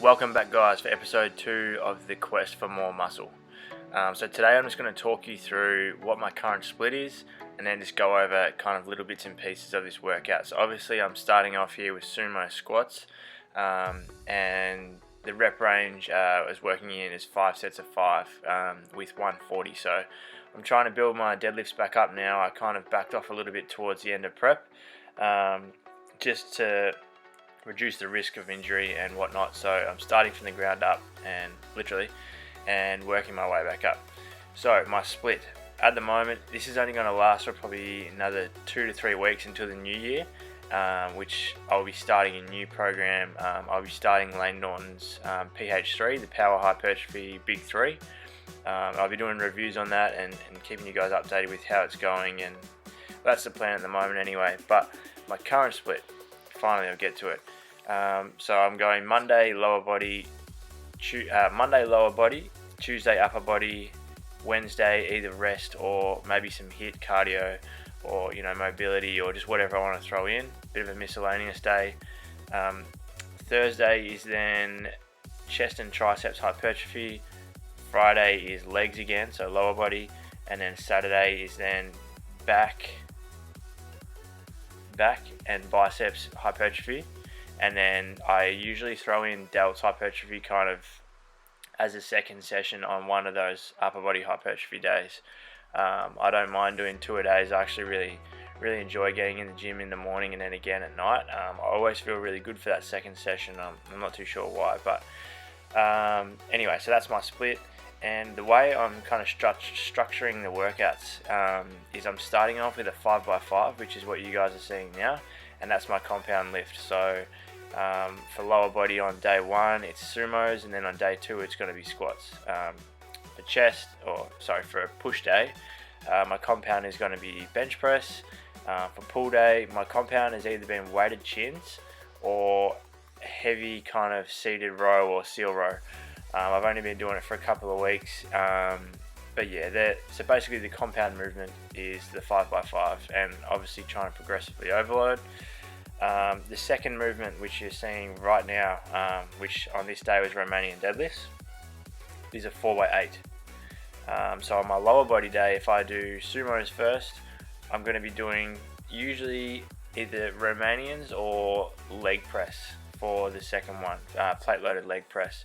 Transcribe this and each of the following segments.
Welcome back, guys, for episode 2 of the Quest for More Muscle. So today I'm just going to talk you through what my current split is and then just go over kind of little bits and pieces of this workout. So obviously I'm starting off here with sumo squats, and the rep range I was working in is 5 sets of 5 with 140. So I'm trying to build my deadlifts back up now. I kind of backed off a little bit towards the end of prep, just to reduce the risk of injury and whatnot. So I'm starting from the ground up and working my way back up. So my split at the moment, this is only going to last for probably another 2 to 3 weeks until the new year, which I'll be starting a new program. I'll be starting Lane Norton's PH3, the Power Hypertrophy Big 3. I'll be doing reviews on that and keeping you guys updated with how it's going, and that's the plan at the moment anyway. But my current split, finally I'll get to it. So I'm going Monday lower body, Tuesday upper body, Wednesday either rest or maybe some HIIT cardio or mobility or just whatever I want to throw in. Bit of a miscellaneous day. Thursday is then chest and triceps hypertrophy. Friday is legs again, so lower body, and then Saturday is then back and biceps hypertrophy. And then I usually throw in delts hypertrophy kind of as a second session on one of those upper body hypertrophy days. I don't mind doing 2 a days. I actually really enjoy getting in the gym in the morning and then again at night. I always feel really good for that second session. I'm not too sure why, but anyway, so that's my split. And the way I'm kind of structuring the workouts is I'm starting off with a 5x5, which is what you guys are seeing now, and that's my compound lift. So for lower body on day 1, it's sumos, and then on day 2, it's going to be squats. For a push day, my compound is going to be bench press. For pull day, my compound has either been weighted chins or heavy kind of seated row or seal row. I've only been doing it for a couple of weeks, but yeah, so basically the compound movement is the 5x5 and obviously trying to progressively overload. The second movement, which you're seeing right now, which on this day was Romanian deadlifts, is a 4x8. So on my lower body day, if I do sumos first, I'm going to be doing usually either Romanians or leg press for the second one, plate loaded leg press.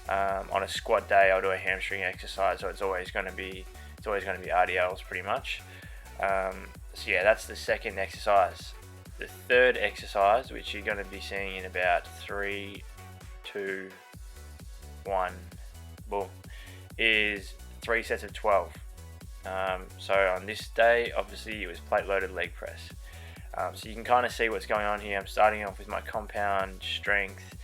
On a squat day, I'll do a hamstring exercise, so it's always going to be RDLs pretty much. So yeah, that's the second exercise. The third exercise, which you're going to be seeing in about 3, 2, 1, boom, is 3 sets of 12. So on this day, obviously it was plate loaded leg press. So you can kind of see what's going on here. I'm starting off with my compound strength,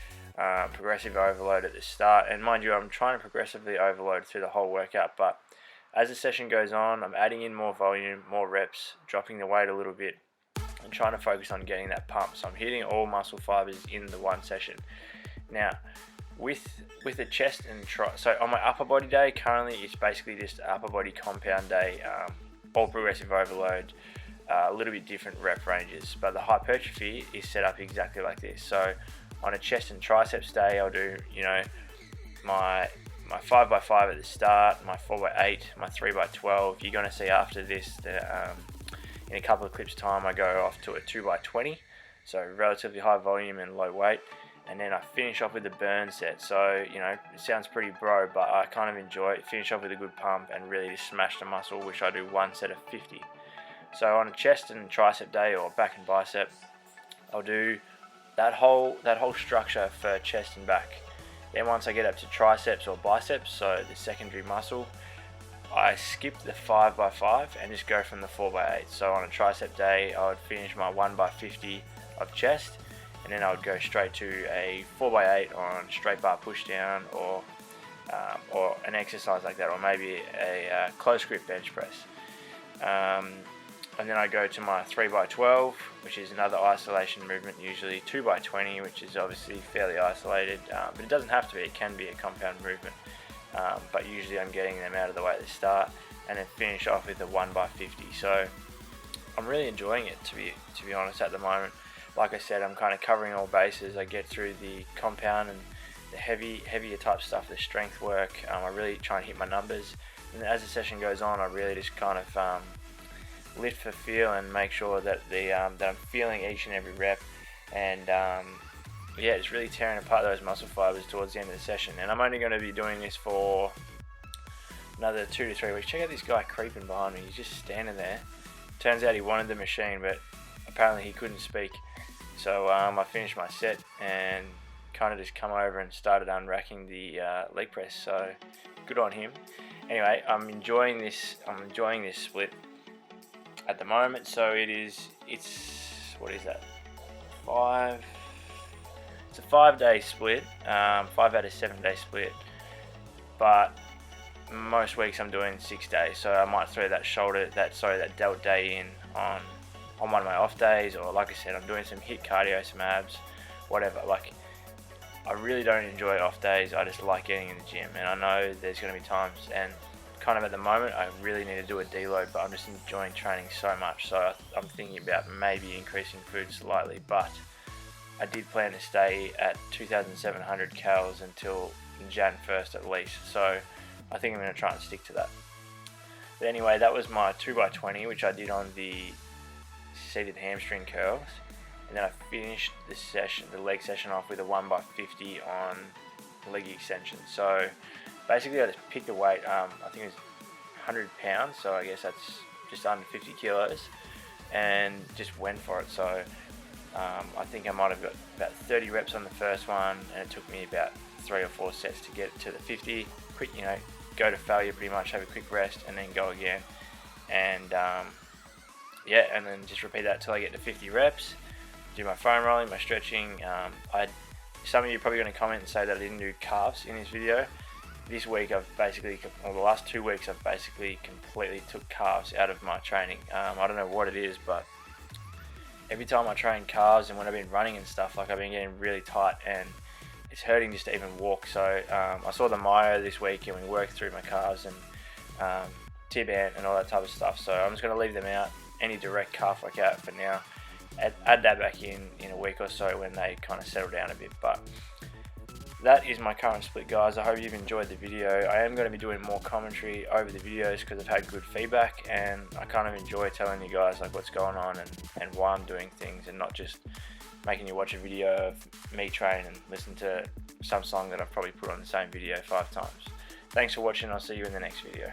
progressive overload at the start, and mind you, I'm trying to progressively overload through the whole workout, but as the session goes on, I'm adding in more volume, more reps, dropping the weight a little bit, and trying to focus on getting that pump. So I'm hitting all muscle fibers in the one session. Now, with the chest and so on my upper body day, currently it's basically just upper body compound day, all progressive overload, a little bit different rep ranges, but the hypertrophy is set up exactly like this. So on a chest and triceps day, I'll do my 5x5 at the start, my 4x8, my 3x12. You're going to see after this that in a couple of clips time I go off to a 2x20, so relatively high volume and low weight, and then I finish off with a burn set. So it sounds pretty bro, but I kind of enjoy it. Finish off with a good pump and really just smash the muscle, which I do 1 set of 50. So on a chest and tricep day or back and bicep, I'll do that whole structure for chest and back. Then once I get up to triceps or biceps, so the secondary muscle, I skip the 5x5 and just go from the 4x8. So on a tricep day, I would finish my 1x50 of chest, and then I would go straight to a 4x8 on straight bar push down or an exercise like that, or maybe a close grip bench press. And then I go to my 3x12, which is another isolation movement, usually 2x20, which is obviously fairly isolated, but it doesn't have to be. It can be a compound movement, but usually I'm getting them out of the way at the start, and then finish off with a 1x50. So I'm really enjoying it, to be honest, at the moment. Like I said, I'm kind of covering all bases. I get through the compound and the heavier type stuff, the strength work. I really try and hit my numbers, and as the session goes on, I really just kind of lift for feel and make sure that that I'm feeling each and every rep, and yeah, it's really tearing apart those muscle fibers towards the end of the session. And I'm only going to be doing this for another 2 to 3 weeks. Check out this guy creeping behind me. He's just standing there. Turns out he wanted the machine, but apparently he couldn't speak. So I finished my set and kind of just come over and started unracking the leg press. So good on him. Anyway, I'm enjoying this split at the moment. So it's what is that? It's a 5-day split, 5 out of 7 day split, but most weeks I'm doing 6 days, so I might throw that delt day in on one of my off days, or like I said, I'm doing some HIIT cardio, some abs, whatever. Like, I really don't enjoy off days. I just like getting in the gym, and I know there's going to be times, and kind of at the moment I really need to do a deload, but I'm just enjoying training so much, so I'm thinking about maybe increasing food slightly. But I did plan to stay at 2,700 calories until Jan 1st at least, so I think I'm going to try and stick to that. But anyway, that was my 2x20, which I did on the seated hamstring curls, and then I finished the leg session off with a 1x50 on leg extension. So basically I just picked a weight, I think it was 100 pounds, so I guess that's just under 50 kilos, and just went for it. So I think I might have got about 30 reps on the first one, and it took me about 3 or 4 sets to get to the 50. Quick, go to failure pretty much, have a quick rest, and then go again. And yeah, and then just repeat that till I get to 50 reps. Do my foam rolling, my stretching. Some of you are probably going to comment and say that I didn't do calves in this video. This week the last 2 weeks I've basically completely took calves out of my training. I don't know what it is, but every time I train calves and when I've been running and stuff, like, I've been getting really tight and it's hurting just to even walk. So I saw the Myo this week and we worked through my calves and T-band and all that type of stuff. So I'm just going to leave them out, any direct calf workout for now. Add that back in a week or so when they kind of settle down a bit. But that is my current split, guys. I hope you've enjoyed the video. I am going to be doing more commentary over the videos because I've had good feedback, and I kind of enjoy telling you guys like what's going on and why I'm doing things, and not just making you watch a video of me train and listen to some song that I've probably put on the same video 5 times. Thanks for watching. I'll see you in the next video.